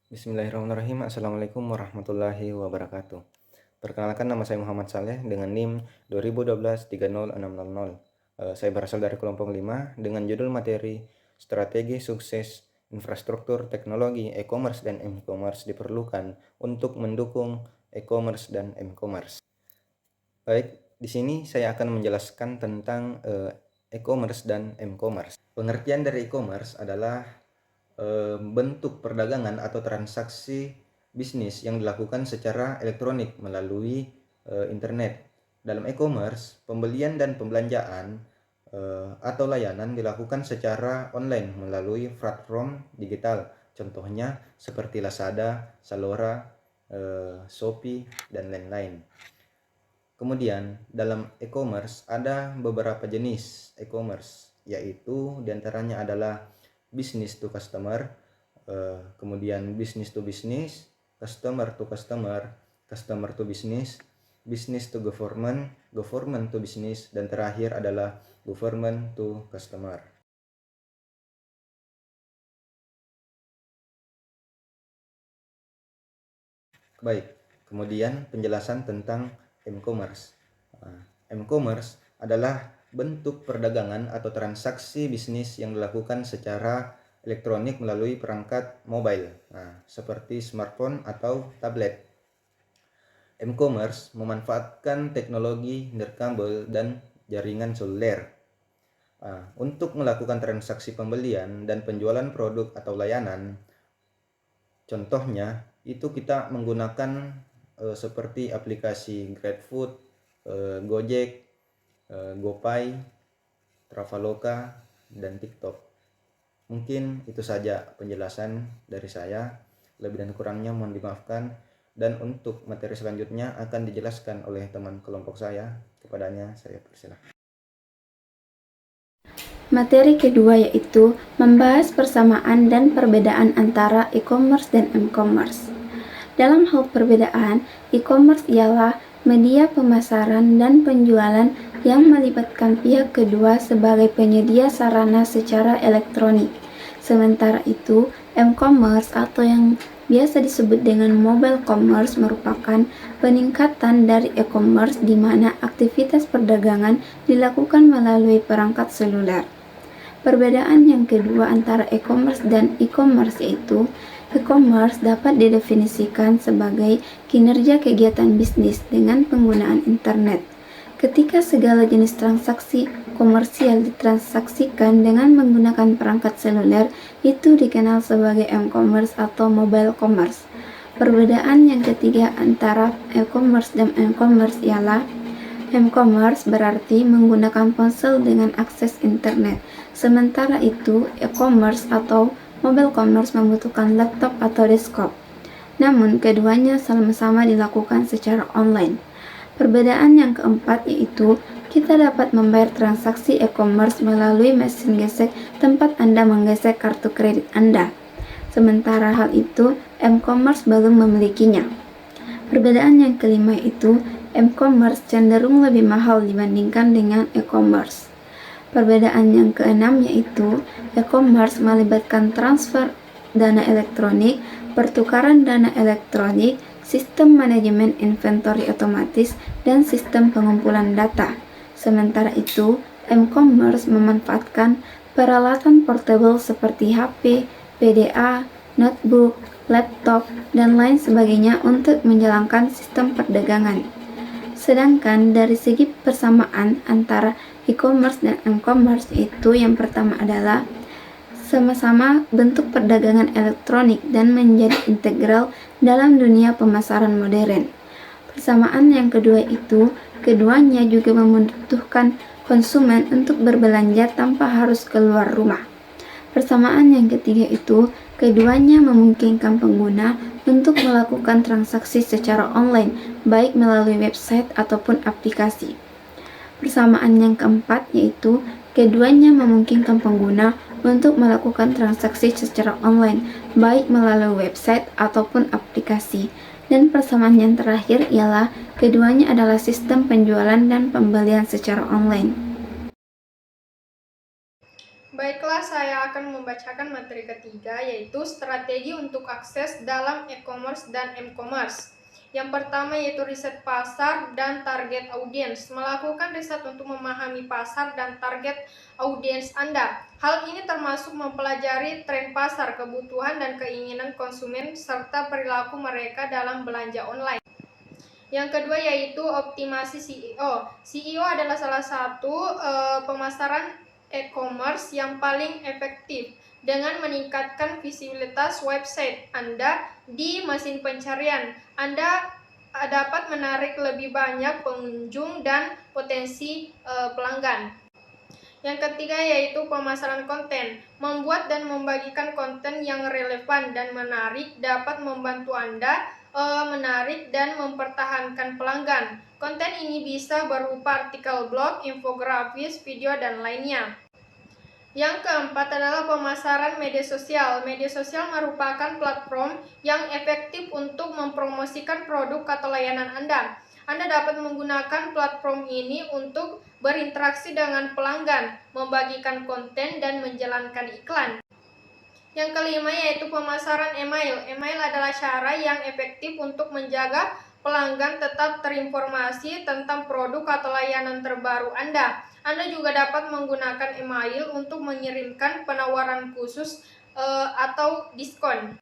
Bismillahirrahmanirrahim. Assalamualaikum warahmatullahi wabarakatuh. Perkenalkan, nama saya Muhammad Saleh dengan NIM 2012-30600. Saya berasal dari kelompok 5 dengan judul materi Strategi Sukses Infrastruktur Teknologi E-commerce dan M-commerce diperlukan untuk mendukung e-commerce dan M-commerce. Baik, di sini saya akan menjelaskan tentang e-commerce dan M-commerce. Pengertian dari e-commerce adalah bentuk perdagangan atau transaksi bisnis yang dilakukan secara elektronik melalui internet. Dalam e-commerce, pembelian dan pembelanjaan atau layanan dilakukan secara online melalui platform digital. Contohnya seperti Lazada, Zalora, Shopee, dan lain-lain. Kemudian dalam e-commerce ada beberapa jenis e-commerce, yaitu diantaranya adalah business to customer, kemudian business to business, customer to customer, customer to business, business to government, government to business, dan terakhir adalah government to customer. Baik, kemudian penjelasan tentang m-commerce. M-commerce adalah bentuk perdagangan atau transaksi bisnis yang dilakukan secara elektronik melalui perangkat mobile, seperti smartphone atau tablet. M-commerce memanfaatkan teknologi nirkabel dan jaringan seluler untuk melakukan transaksi pembelian dan penjualan produk atau layanan. Contohnya itu kita menggunakan seperti aplikasi GrabFood, Gojek, GoPay, Traveloka, dan TikTok. Mungkin itu saja penjelasan dari saya. Lebih dan kurangnya mohon dimaafkan. Dan untuk materi selanjutnya akan dijelaskan oleh teman kelompok saya. Kepadanya saya persilahkan. Materi kedua yaitu membahas persamaan dan perbedaan antara e-commerce dan m-commerce. Dalam hal perbedaan, e-commerce ialah media pemasaran dan penjualan yang melibatkan pihak kedua sebagai penyedia sarana secara elektronik. Sementara itu, m-commerce atau yang biasa disebut dengan mobile commerce merupakan peningkatan dari e-commerce di mana aktivitas perdagangan dilakukan melalui perangkat seluler. Perbedaan yang kedua antara e-commerce dan e-commerce yaitu e-commerce dapat didefinisikan sebagai kinerja kegiatan bisnis dengan penggunaan internet. Ketika segala jenis transaksi komersial ditransaksikan dengan menggunakan perangkat seluler, itu dikenal sebagai m-commerce atau mobile commerce. Perbedaan yang ketiga antara e-commerce dan m-commerce ialah m-commerce berarti menggunakan ponsel dengan akses internet. Sementara itu, e-commerce atau mobile commerce membutuhkan laptop atau desktop. Namun, keduanya sama-sama dilakukan secara online. Perbedaan yang keempat yaitu kita dapat membayar transaksi e-commerce melalui mesin gesek tempat Anda menggesek kartu kredit Anda. Sementara hal itu, m-commerce belum memilikinya. Perbedaan yang kelima yaitu m-commerce cenderung lebih mahal dibandingkan dengan e-commerce. Perbedaan yang keenam yaitu e-commerce melibatkan transfer dana elektronik, pertukaran dana elektronik, sistem manajemen inventory otomatis, dan sistem pengumpulan data. Sementara itu, m-commerce memanfaatkan peralatan portable seperti HP, PDA, notebook, laptop, dan lain sebagainya untuk menjalankan sistem perdagangan. Sedangkan dari segi persamaan antara e-commerce dan m-commerce itu yang pertama adalah sama-sama bentuk perdagangan elektronik dan menjadi integral dalam dunia pemasaran modern. Persamaan yang kedua itu, keduanya juga membutuhkan konsumen untuk berbelanja tanpa harus keluar rumah. Persamaan yang ketiga itu, keduanya memungkinkan pengguna untuk melakukan transaksi secara online, baik melalui website ataupun aplikasi. Persamaan yang keempat yaitu, keduanya memungkinkan pengguna untuk melakukan transaksi secara online, baik melalui website ataupun aplikasi. Dan persamaan yang terakhir ialah keduanya adalah sistem penjualan dan pembelian secara online. Baiklah, saya akan membacakan materi ketiga, yaitu strategi untuk akses dalam e-commerce dan m-commerce. Yang pertama yaitu riset pasar dan target audiens. Melakukan riset untuk memahami pasar dan target audiens Anda. Hal ini termasuk mempelajari tren pasar, kebutuhan dan keinginan konsumen, serta perilaku mereka dalam belanja online. Yang kedua yaitu optimasi SEO. SEO adalah salah satu pemasaran e-commerce yang paling efektif dengan meningkatkan visibilitas website Anda di mesin pencarian. Anda dapat menarik lebih banyak pengunjung dan potensi pelanggan. Yang ketiga yaitu pemasaran konten. Membuat dan membagikan konten yang relevan dan menarik dapat membantu Anda menarik dan mempertahankan pelanggan. Konten ini bisa berupa artikel blog, infografis, video, dan lainnya. Yang keempat adalah pemasaran media sosial. Media sosial merupakan platform yang efektif untuk mempromosikan produk atau layanan Anda. Anda dapat menggunakan platform ini untuk berinteraksi dengan pelanggan, membagikan konten, dan menjalankan iklan. Yang kelima yaitu pemasaran email. Email adalah cara yang efektif untuk menjaga pelanggan tetap terinformasi tentang produk atau layanan terbaru Anda. Anda juga dapat menggunakan email untuk mengirimkan penawaran khusus atau diskon.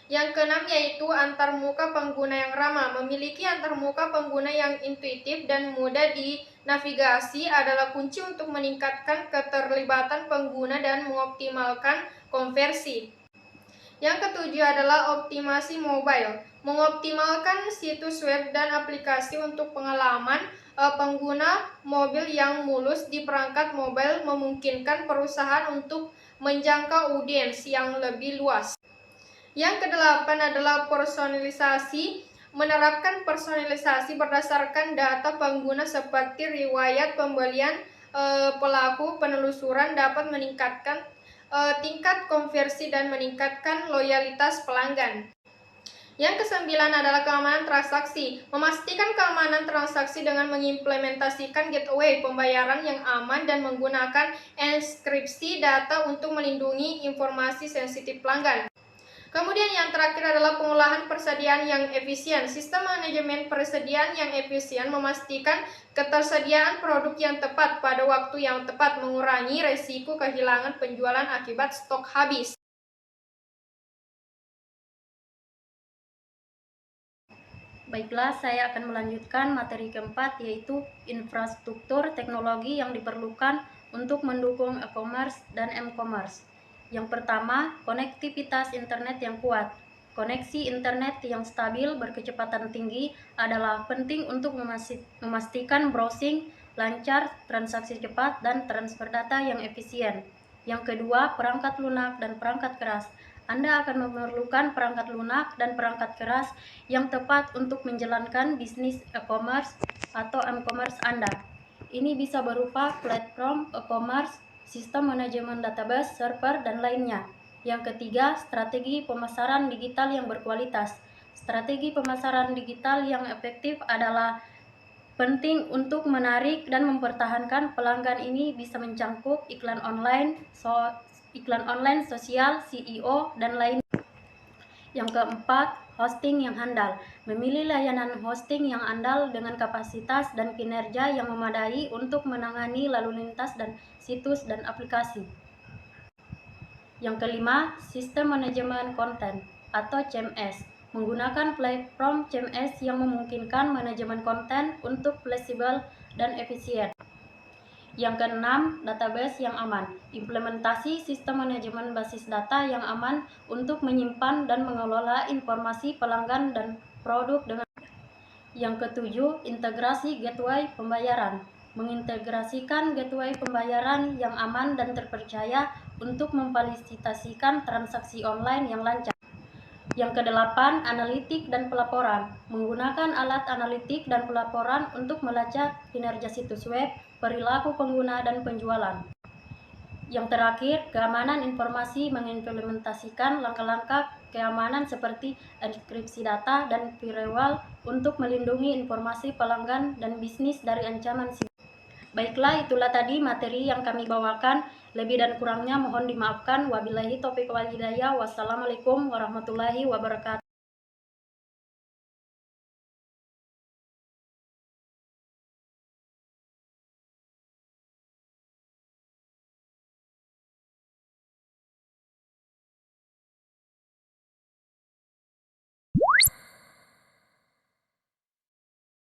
Yang keenam yaitu antarmuka pengguna yang ramah. Memiliki antarmuka pengguna yang intuitif dan mudah dinavigasi adalah kunci untuk meningkatkan keterlibatan pengguna dan mengoptimalkan konversi. Yang ketujuh adalah optimasi mobile. Mengoptimalkan situs web dan aplikasi untuk pengalaman pengguna mobil yang mulus di perangkat mobile memungkinkan perusahaan untuk menjangkau audiens yang lebih luas. Yang kedelapan adalah personalisasi. Menerapkan personalisasi berdasarkan data pengguna seperti riwayat pembelian pelaku penelusuran dapat meningkatkan tingkat konversi dan meningkatkan loyalitas pelanggan. Yang kesembilan adalah keamanan transaksi. Memastikan keamanan transaksi dengan mengimplementasikan gateway pembayaran yang aman dan menggunakan enkripsi data untuk melindungi informasi sensitif pelanggan. Kemudian yang terakhir adalah pengolahan persediaan yang efisien. Sistem manajemen persediaan yang efisien memastikan ketersediaan produk yang tepat pada waktu yang tepat, mengurangi resiko kehilangan penjualan akibat stok habis. Baiklah, saya akan melanjutkan materi keempat, yaitu infrastruktur teknologi yang diperlukan untuk mendukung e-commerce dan m-commerce. Yang pertama, konektivitas internet yang kuat. Koneksi internet yang stabil berkecepatan tinggi adalah penting untuk memastikan browsing lancar, transaksi cepat, dan transfer data yang efisien. Yang kedua, perangkat lunak dan perangkat keras. Anda akan memerlukan perangkat lunak dan perangkat keras yang tepat untuk menjalankan bisnis e-commerce atau m-commerce Anda. Ini bisa berupa platform e-commerce, sistem manajemen database, server, dan lainnya. Yang ketiga, strategi pemasaran digital yang berkualitas. Strategi pemasaran digital yang efektif adalah penting untuk menarik dan mempertahankan pelanggan. Ini bisa mencangkup iklan online, sosial, SEO, dan lain. Yang keempat, hosting yang handal. Memilih layanan hosting yang andal dengan kapasitas dan kinerja yang memadai untuk menangani lalu lintas dan situs dan aplikasi. Yang kelima, sistem manajemen konten atau CMS. Menggunakan platform CMS yang memungkinkan manajemen konten untuk fleksibel dan efisien. Yang keenam, database yang aman. Implementasi sistem manajemen basis data yang aman untuk menyimpan dan mengelola informasi pelanggan dan produk dengan. Yang ketujuh, integrasi gateway pembayaran. Mengintegrasikan gateway pembayaran yang aman dan terpercaya untuk memfasilitasikan transaksi online yang lancar. Yang kedelapan, analitik dan pelaporan. Menggunakan alat analitik dan pelaporan untuk melacak kinerja situs web, perilaku pengguna, dan penjualan. Yang terakhir, keamanan informasi. Mengimplementasikan langkah-langkah keamanan seperti enkripsi data dan firewall untuk melindungi informasi pelanggan dan bisnis dari ancaman siber. Baiklah, itulah tadi materi yang kami bawakan. Lebih dan kurangnya mohon dimaafkan. Wabillahi taufiq wal hidayah. Wassalamualaikum warahmatullahi wabarakatuh.